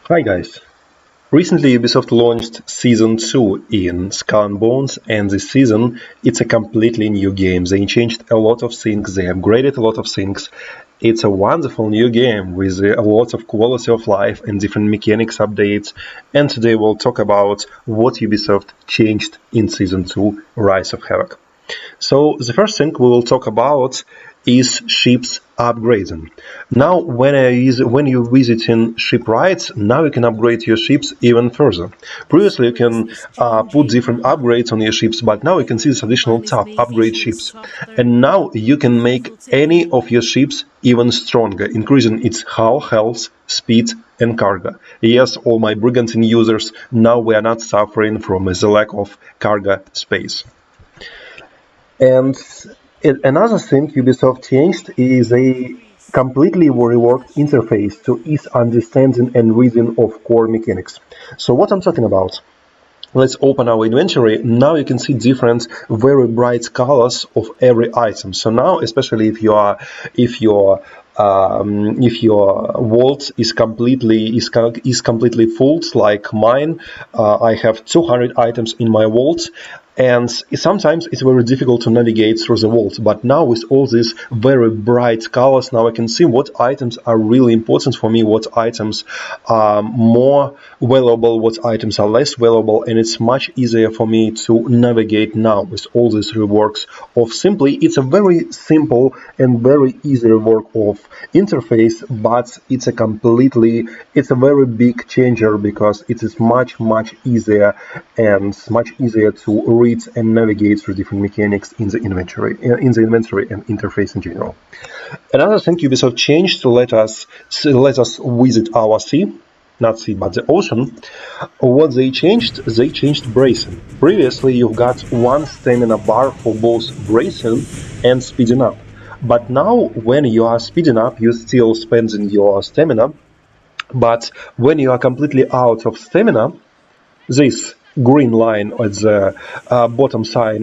Hi guys! Recently Ubisoft launched Season 2 in Skull&Bones, and this season it's a completely new game. They changed a lot of things, they upgraded a lot of things. It's a wonderful new game with a lot of quality of life and different mechanics updates, and today we'll talk about what Ubisoft changed in Season 2 Rise of Havoc. So the first thing we will talk about is ships upgrading. Now, when you're visiting shipwrights, now you can upgrade your ships even further. Previously, you can put different upgrades on your ships, but now you can see this additional tab, upgrade ships. And now you can make any of your ships even stronger, increasing its hull health, speed, and cargo. Yes, all my brigantine users, now we are not suffering from the lack of cargo space. And another thing Ubisoft changed is a completely reworked interface to ease understanding and reading of core mechanics. So what I'm talking about? Let's open our inventory. Now you can see different, very bright colors of every item. So now, especially if your vault is completely full, like mine, I have 200 items in my vault, and sometimes it's very difficult to navigate through the vault. But now with all these very bright colors, now I can see what items are really important for me, what items are more valuable, what items are less valuable, and it's much easier for me to navigate now with all these reworks of simply. It's a very simple and very easy rework of interface, but it's a very big changer because it is much easier and much easier to read and navigate through different mechanics in the inventory and interface in general. Another thing Ubisoft changed to let us visit our sea, not sea but the ocean. What they changed bracing. Previously you've got one stamina bar for both bracing and speeding up. But now when you are speeding up, you still spending your stamina, but when you are completely out of stamina, this green line at the bottom side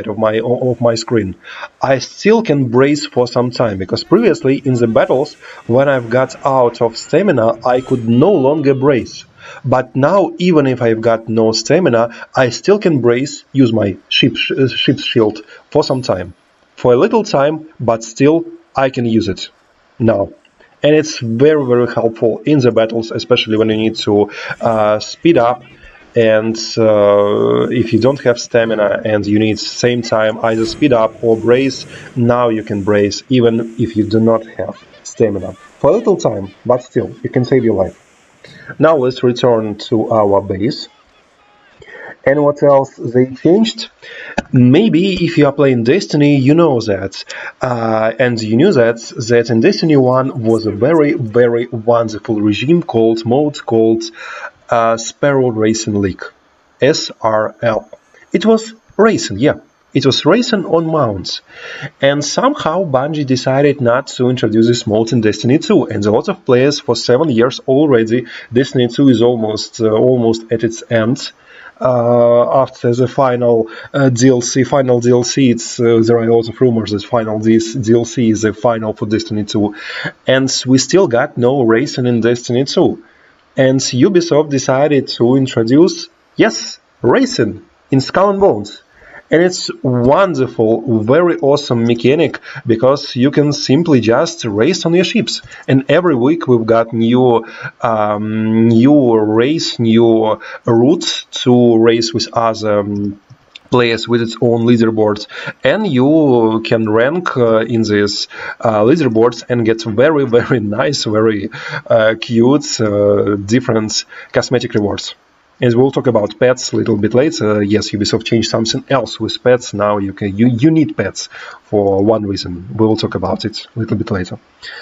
of my screen, I still can brace for some time, because previously in the battles, when I've got out of stamina, I could no longer brace. But now, even if I've got no stamina, I still can brace, use my ship's shield for some time. For a little time, but still I can use it now. And it's very helpful in the battles, especially when you need to speed up, and if you don't have stamina and you need same time either speed up or brace, now you can brace even if you do not have stamina for a little time, but still you can save your life. Now let's return to our base. And what else they changed? Maybe if you are playing Destiny, you know that, and you knew that in Destiny 1 was a very wonderful regime called Sparrow Racing League, SRL. It was racing, yeah. It was racing on mounts, and somehow Bungie decided not to introduce this mode in Destiny 2, and a lot of players for 7 years already. Destiny 2 is almost at its end. After the final DLC, there are a lot of rumors that this DLC is the final for Destiny 2, and we still got no racing in Destiny 2. And Ubisoft decided to introduce, yes, racing in Skull&Bones. And it's wonderful, very awesome mechanic, because you can simply just race on your ships. And every week we've got new routes to race with other players with its own leaderboards, and you can rank in these leaderboards and get very nice, very cute different cosmetic rewards. And we'll talk about pets a little bit later. Yes, Ubisoft changed something else with pets. Now you need pets for one reason. We will talk about it a little bit later.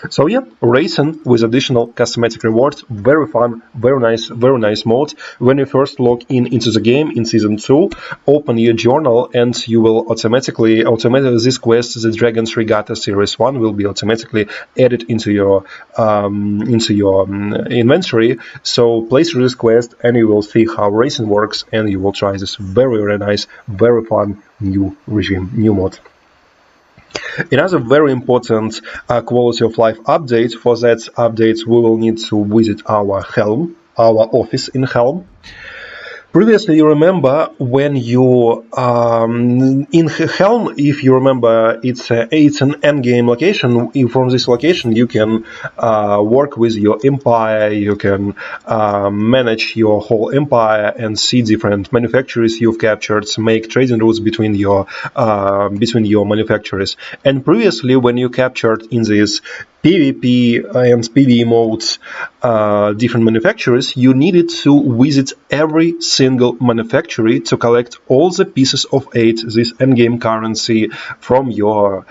So yeah, racing with additional cosmetic rewards, very fun, very nice mode. When you first log into the game in Season 2, open your journal and you will automatically this quest, the Dragon's Regatta Series 1, will be automatically added into your inventory. So place this quest and you will see how racing works, and you will try this very nice, very fun new regime, new mod. Another very important quality of life update. For that update, we will need to visit our Helm, our office in Helm. Previously, you remember when you in Helm, if you remember, it's an endgame location. From this location, you can work with your empire. You can manage your whole empire and see different manufacturers you've captured. Make trading routes between your manufacturers. And previously, when you captured in this PvP and PvE modes different manufacturers, you needed to visit every single manufacturer to collect all the pieces of aid, this endgame currency, from your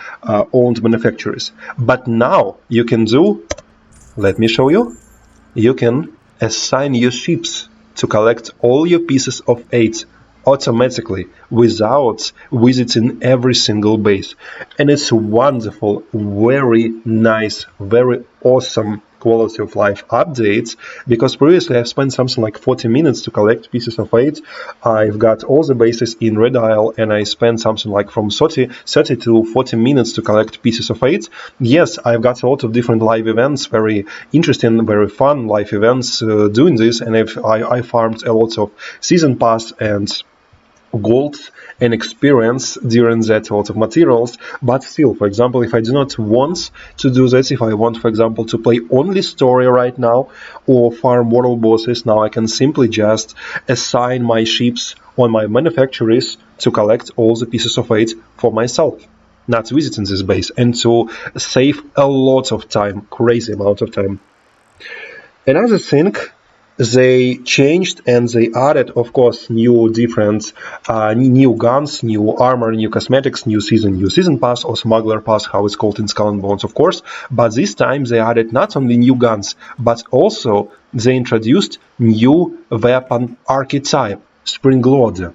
owned manufacturers. But now you can do, let me show you, you can assign your ships to collect all your pieces of aid automatically without visiting every single base. And it's wonderful, very nice, very awesome quality of life updates, because previously I've spent something like 40 minutes to collect pieces of aid. I've got all the bases in Red Isle and I spent something like from 30 to 40 minutes to collect pieces of aid. Yes, I've got a lot of different live events, very interesting, very fun live events doing this, and I farmed a lot of season pass and gold and experience during that, a lot of materials. But still, for example, if I do not want to do this, if I want, for example, to play only story right now or farm world bosses, now I can simply just assign my ships on my manufacturers to collect all the pieces of aid for myself, not visiting this base, and to save a lot of time, crazy amount of time. Another thing, they changed and they added, of course, new different, new guns, new armor, new cosmetics, new season pass, or smuggler pass, how it's called in Skull&Bones, of course. But this time they added not only new guns, but also they introduced new weapon archetype, Spring Lord.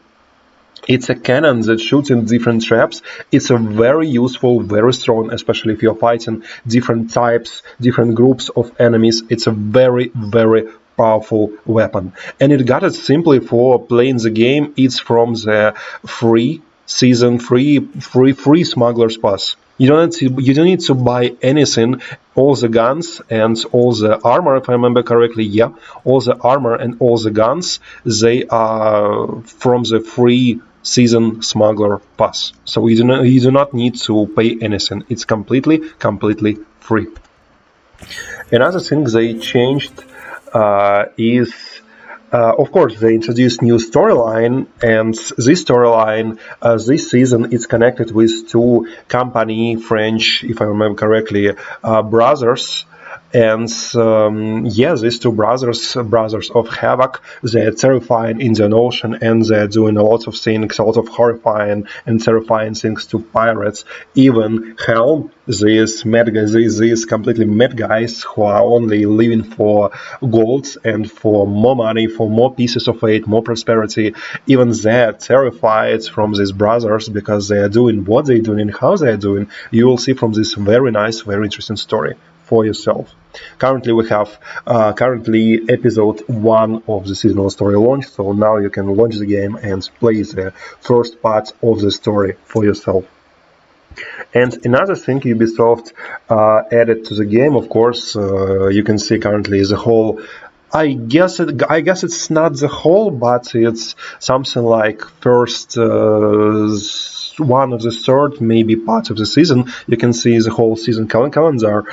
It's a cannon that shoots in different traps. It's a very useful, very strong, especially if you're fighting different types, different groups of enemies. It's a very, very powerful weapon. And it got it simply for playing the game. It's from the free season, free smugglers pass. You don't need to buy anything. All the guns and all the armor, if I remember correctly, yeah, all the armor and all the guns, they are from the free season smuggler pass. So you do not need to pay anything. It's completely free. Another thing they changed is, of course, they introduced new storyline, and this storyline this season is connected with two company, French, if I remember correctly, brothers. And yeah, these two brothers of Havoc, they're terrifying Indian Ocean, and they're doing a lot of things, a lot of horrifying and terrifying things to pirates. Even Helm, these completely mad guys who are only living for gold and for more money, for more pieces of aid, more prosperity. Even they're terrified from these brothers because they are doing what they're doing and how they're doing. You will see from this very nice, very interesting story for yourself. Currently we have episode 1 of the seasonal story launch, so now you can launch the game and play the first part of the story for yourself. And another thing Ubisoft added to the game, of course, you can see currently the whole. I guess it's not the whole, but it's something like first one of the third, maybe part of the season. You can see the whole season calendar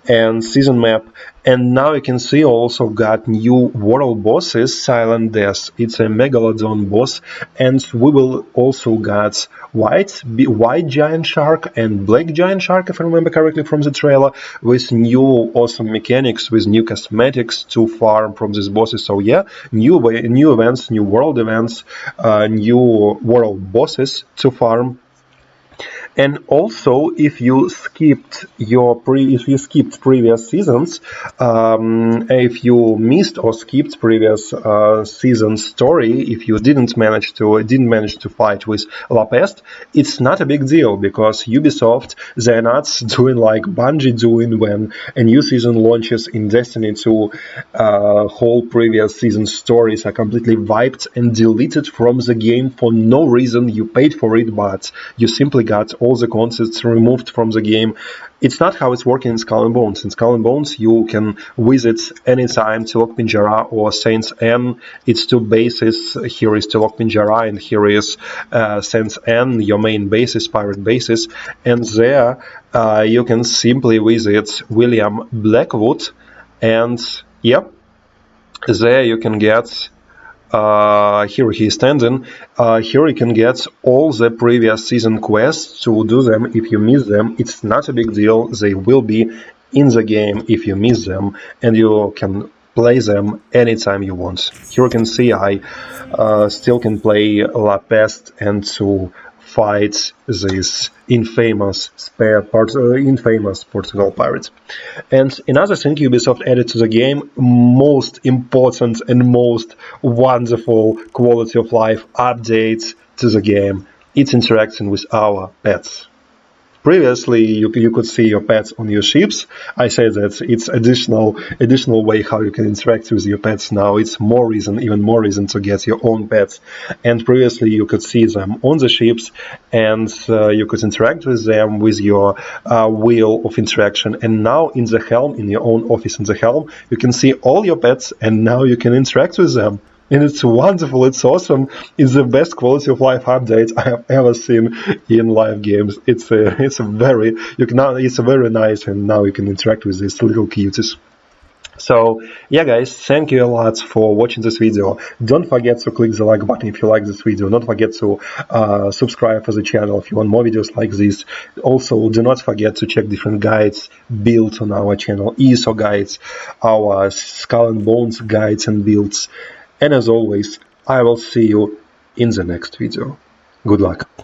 and season map. And now you can see also got new world bosses, Silent Death. It's a Megalodon boss, and we will also got white giant shark and black giant shark, if I remember correctly from the trailer, with new awesome mechanics, with new cosmetics to farm from these bosses. So yeah, new events, new world events, new world bosses to farm. And also, if you skipped previous seasons, if you missed or skipped previous season story, if you didn't manage to fight with La Peste, it's not a big deal, because Ubisoft, they're not doing like Bungie doing when a new season launches in Destiny 2. Whole previous season stories are completely wiped and deleted from the game for no reason. You paid for it, but you simply got all the concepts removed from the game. It's not how it's working in Skull&Bones. In Skull&Bones, you can visit anytime Tilok Pinjara or Saints N. It's two bases. Here is Tilok Pinjara and here is Saints N, your main bases, pirate bases. And there you can simply visit William Blackwood, and yep, there you can get here he is standing. Here you can get all the previous season quests. To do them, if you miss them, it's not a big deal. They will be in the game if you miss them, and you can play them anytime you want. Here you can see I still can play La Peste and to fight this infamous infamous Portugal pirate. And another thing Ubisoft added to the game, most important and most wonderful quality of life update to the game, it's interaction with our pets. Previously, you could see your pets on your ships. I said that it's additional way how you can interact with your pets now. It's even more reason to get your own pets. And previously, you could see them on the ships, and you could interact with them with your wheel of interaction. And now in the helm, in your own office in the helm, you can see all your pets, and now you can interact with them. And it's wonderful, it's awesome, it's the best quality of life update I have ever seen in live games. It's very nice, and now you can interact with these little cuties. So yeah guys, thank you a lot for watching this video. Don't forget to click the like button if you like this video. Don't forget to subscribe for the channel if you want more videos like this. Also, do not forget to check different guides built on our channel, ESO guides, our Skull&Bones guides and builds. And as always, I will see you in the next video. Good luck.